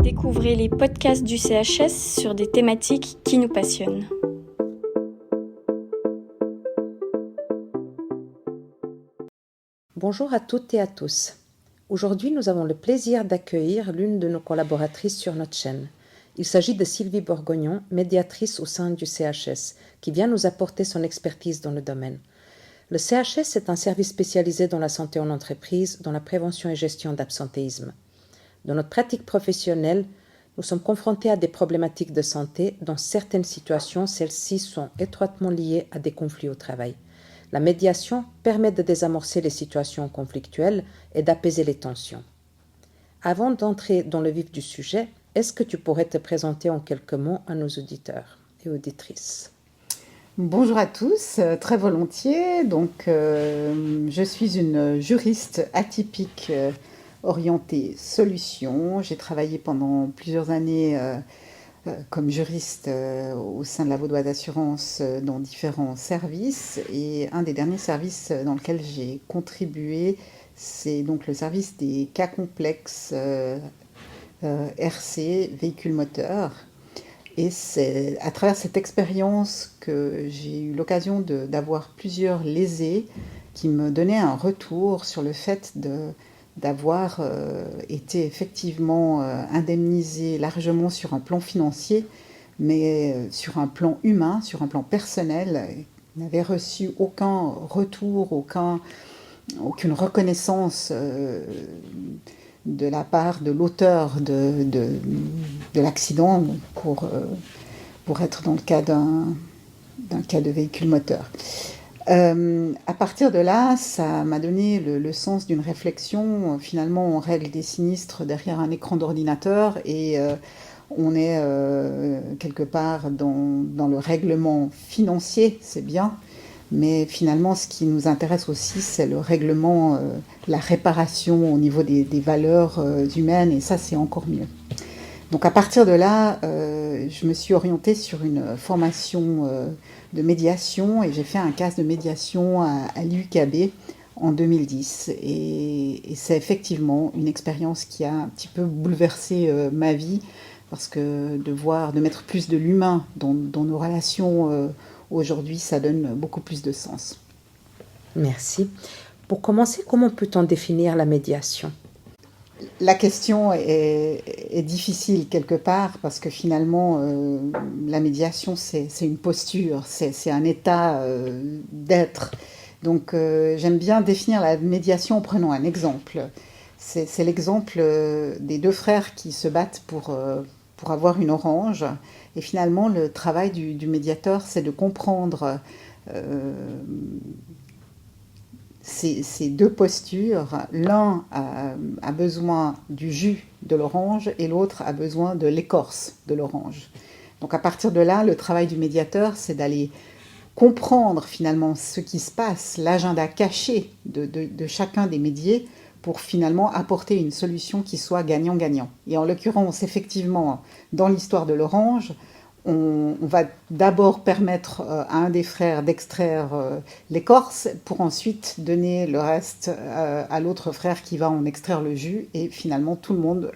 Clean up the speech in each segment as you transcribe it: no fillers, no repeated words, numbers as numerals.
Découvrez les podcasts du CHS sur des thématiques qui nous passionnent. Bonjour à toutes et à tous. Aujourd'hui, nous avons le plaisir d'accueillir l'une de nos collaboratrices sur notre chaîne. Il s'agit de Sylvie Bourgognon, médiatrice au sein du CHS, qui vient nous apporter son expertise dans le domaine. Le CHS est un service spécialisé dans la santé en entreprise, dans la prévention et gestion d'absentéisme. Dans notre pratique professionnelle, nous sommes confrontés à des problématiques de santé. Dans certaines situations, celles-ci sont étroitement liées à des conflits au travail. La médiation permet de désamorcer les situations conflictuelles et d'apaiser les tensions. Avant d'entrer dans le vif du sujet, est-ce que tu pourrais te présenter en quelques mots à nos auditeurs et auditrices ? Bonjour à tous, très volontiers. Je suis une juriste atypique orientée solutions. J'ai travaillé pendant plusieurs années comme juriste au sein de la Vaudoise Assurance dans différents services. Et un des derniers services dans lequel j'ai contribué, c'est donc le service des cas complexes RC, véhicules moteurs. Et c'est à travers cette expérience que j'ai eu l'occasion d'avoir plusieurs lésés qui me donnaient un retour sur le fait d'avoir été effectivement indemnisé largement sur un plan financier, mais sur un plan humain, sur un plan personnel, n'avait reçu aucun retour, aucune reconnaissance de la part de l'auteur de l'accident pour être dans le cas d'un cas de véhicule moteur. À partir de là, ça m'a donné le sens d'une réflexion. Finalement, on règle des sinistres derrière un écran d'ordinateur et on est quelque part dans le règlement financier, c'est bien. Mais finalement, ce qui nous intéresse aussi, c'est le règlement, la réparation au niveau des valeurs humaines, et ça, c'est encore mieux. Donc à partir de là, je me suis orientée sur une formation de médiation, et j'ai fait un CAS de médiation à l'UKB en 2010. Et c'est effectivement une expérience qui a un petit peu bouleversé ma vie, parce que de mettre plus de l'humain dans nos relations aujourd'hui, ça donne beaucoup plus de sens. Merci. Pour commencer, comment peut-on définir la médiation ? La question est difficile quelque part parce que finalement, la médiation, c'est une posture, c'est un état d'être. Donc, j'aime bien définir la médiation en prenant un exemple. C'est l'exemple des deux frères qui se battent pour avoir une orange. Et finalement, le travail du médiateur, c'est de comprendre ces deux postures. L'un a besoin du jus de l'orange et l'autre a besoin de l'écorce de l'orange. Donc à partir de là, le travail du médiateur, c'est d'aller comprendre finalement ce qui se passe, l'agenda caché de chacun des médiés, pour finalement apporter une solution qui soit gagnant-gagnant. Et en l'occurrence, effectivement, dans l'histoire de l'orange, on va d'abord permettre à un des frères d'extraire l'écorce pour ensuite donner le reste à l'autre frère qui va en extraire le jus, et finalement tout le monde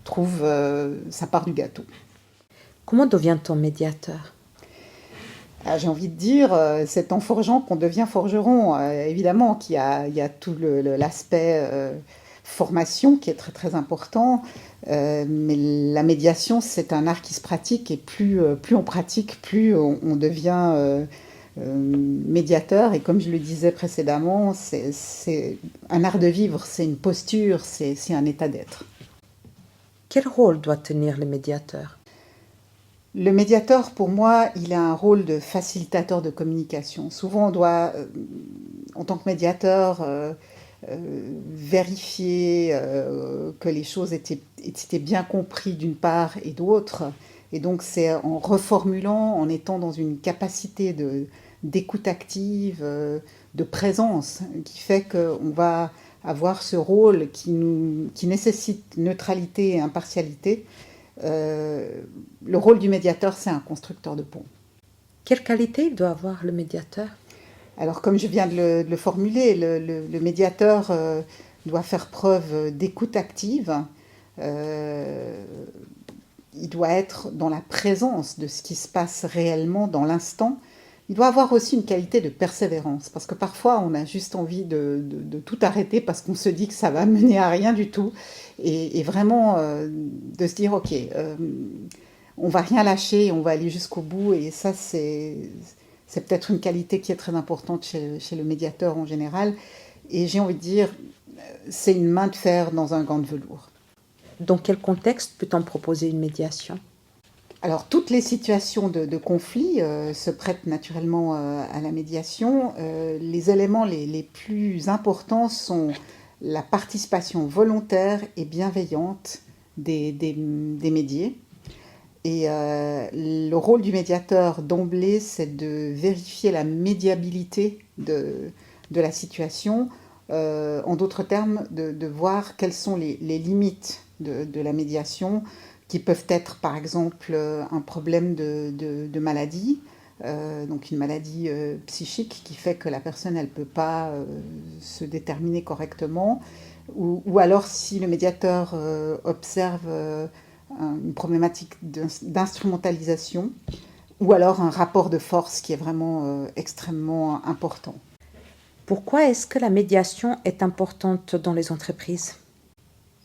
trouve sa part du gâteau. Comment devient-on médiateur ? J'ai envie de dire, c'est en forgeant qu'on devient forgeron. Évidemment qu'il y a tout l'aspect formation qui est très très important, mais la médiation, c'est un art qui se pratique, et plus on pratique, plus on devient médiateur. Et comme je le disais précédemment, c'est un art de vivre, c'est une posture, c'est un état d'être. Quel rôle doit tenir le médiateur ? Le médiateur, pour moi, il a un rôle de facilitateur de communication. Souvent, on doit, en tant que médiateur, vérifier que les choses étaient bien comprises d'une part et d'autre. Et donc, c'est en reformulant, en étant dans une capacité d'écoute active, de présence, qui fait qu'on va avoir ce rôle qui nécessite neutralité et impartialité. Le rôle du médiateur, c'est un constructeur de pont. Quelle qualité doit avoir le médiateur ? Alors, comme je viens de le formuler, le médiateur doit faire preuve d'écoute active, il doit être dans la présence de ce qui se passe réellement dans l'instant. Il doit avoir aussi une qualité de persévérance, parce que parfois on a juste envie de tout arrêter parce qu'on se dit que ça va mener à rien du tout, et vraiment de se dire ok, on va rien lâcher, on va aller jusqu'au bout, et ça c'est peut-être une qualité qui est très importante chez le médiateur en général, et j'ai envie de dire, c'est une main de fer dans un gant de velours. Dans quel contexte peut-on proposer une médiation? Alors, toutes les situations de conflit se prêtent naturellement à la médiation. Les éléments les plus importants sont la participation volontaire et bienveillante des médiés. Et le rôle du médiateur d'emblée, c'est de vérifier la médiabilité de la situation. En d'autres termes, de voir quelles sont les limites de la médiation, qui peuvent être par exemple un problème de maladie, donc une maladie psychique qui fait que la personne elle peut pas se déterminer correctement, ou alors si le médiateur observe une problématique d'instrumentalisation, ou alors un rapport de force qui est vraiment extrêmement important. Pourquoi est-ce que la médiation est importante dans les entreprises?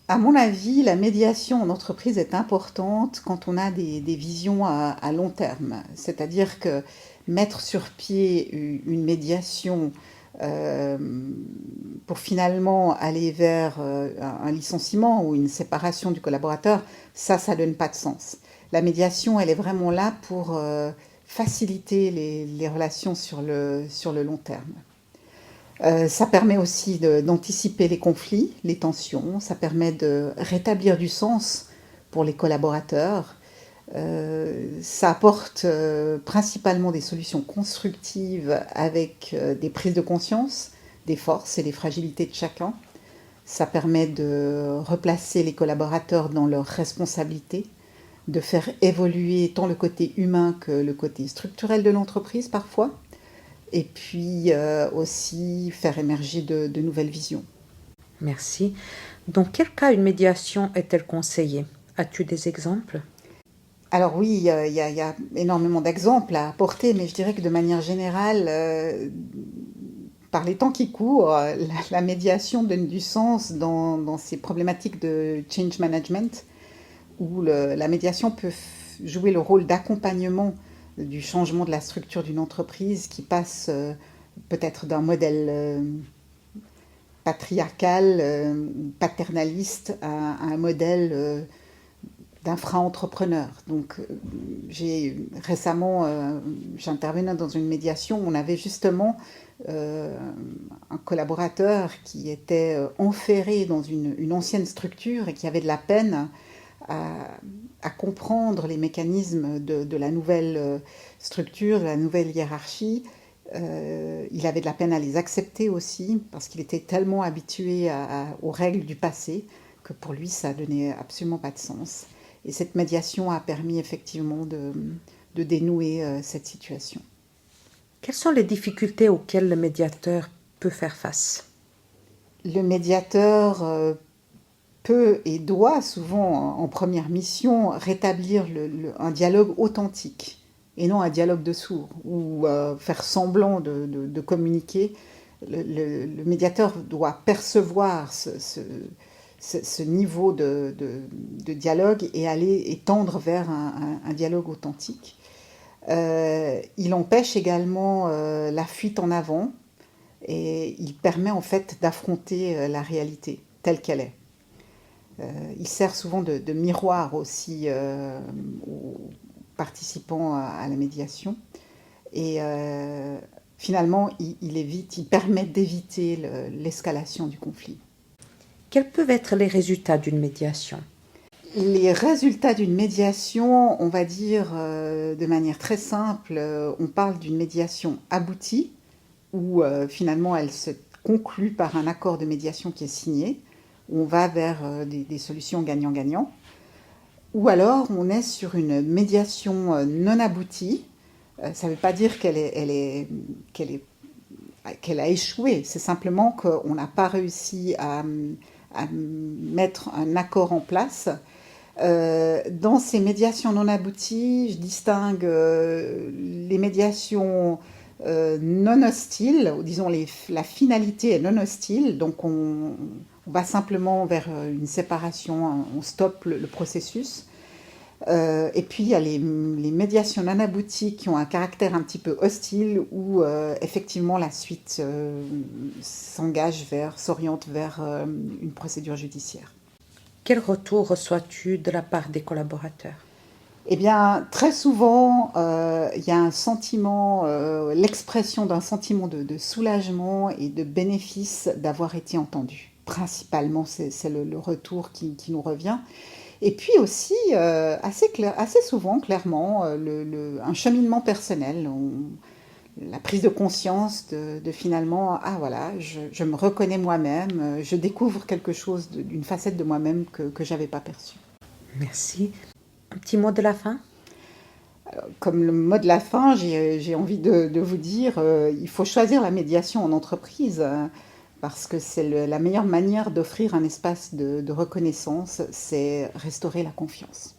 À mon avis, la médiation en entreprise est importante quand on a des visions à long terme. C'est-à-dire que mettre sur pied une médiation pour finalement aller vers un licenciement ou une séparation du collaborateur, ça donne pas de sens. La médiation, elle est vraiment là pour faciliter les relations sur le long terme. Ça permet aussi d'anticiper les conflits, les tensions, ça permet de rétablir du sens pour les collaborateurs, ça apporte principalement des solutions constructives avec des prises de conscience des forces et des fragilités de chacun. Ça permet de replacer les collaborateurs dans leurs responsabilités, de faire évoluer tant le côté humain que le côté structurel de l'entreprise parfois, et puis aussi faire émerger de nouvelles visions. Merci. Dans quel cas une médiation est-elle conseillée? As-tu des exemples? Alors oui, il y a énormément d'exemples à apporter, mais je dirais que de manière générale, par les temps qui courent, la médiation donne du sens dans ces problématiques de change management, où la médiation peut jouer le rôle d'accompagnement du changement de la structure d'une entreprise qui passe peut-être d'un modèle patriarcal, paternaliste, à un modèle d'infra-entrepreneur. Donc récemment, j'intervenais dans une médiation où on avait justement un collaborateur qui était enferré dans une ancienne structure et qui avait de la peine à comprendre les mécanismes de la nouvelle structure, de la nouvelle hiérarchie. Il avait de la peine à les accepter aussi, parce qu'il était tellement habitué aux règles du passé que pour lui, ça donnait absolument pas de sens. Et cette médiation a permis effectivement de dénouer cette situation. Quelles sont les difficultés auxquelles le médiateur peut faire face? Le médiateur peut et doit souvent, en première mission, rétablir un dialogue authentique et non un dialogue de sourds, ou faire semblant de communiquer. Le médiateur doit percevoir ce niveau de dialogue et aller tendre vers un dialogue authentique. Il empêche également la fuite en avant et il permet en fait d'affronter la réalité telle qu'elle est. Il sert souvent de miroir aussi aux participants à la médiation, et finalement il permet d'éviter l'escalation du conflit. Quels peuvent être les résultats d'une médiation? Les résultats d'une médiation, on va dire de manière très simple, on parle d'une médiation aboutie, où finalement elle se conclut par un accord de médiation qui est signé, où on va vers des solutions gagnant-gagnant, ou alors on est sur une médiation non aboutie. Ça ne veut pas dire qu'elle a échoué, c'est simplement qu'on n'a pas réussi à à mettre un accord en place. Dans ces médiations non abouties, je distingue les médiations non hostiles, ou disons la finalité est non hostile, donc on va simplement vers une séparation, on stoppe le processus. Et puis il y a les médiations non abouties qui ont un caractère un petit peu hostile où effectivement la suite s'oriente vers une procédure judiciaire. Quel retour reçois-tu de la part des collaborateurs? Eh bien, très souvent, il y a un sentiment, l'expression d'un sentiment de soulagement et de bénéfice d'avoir été entendu. Principalement, c'est le retour qui nous revient. Et puis aussi, assez souvent, clairement, un cheminement personnel, la prise de conscience de finalement, ah voilà, je me reconnais moi-même, je découvre quelque chose d'une facette de moi-même que je n'avais pas perçue. Merci. Un petit mot de la fin? Comme le mot de la fin, j'ai envie de vous dire, il faut choisir la médiation en entreprise, parce que c'est la meilleure manière d'offrir un espace de reconnaissance, c'est restaurer la confiance.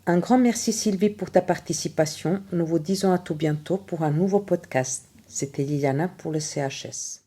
Un grand merci Sylvie pour ta participation. Nous vous disons à tout bientôt pour un nouveau podcast. C'était Liliana pour le CHS.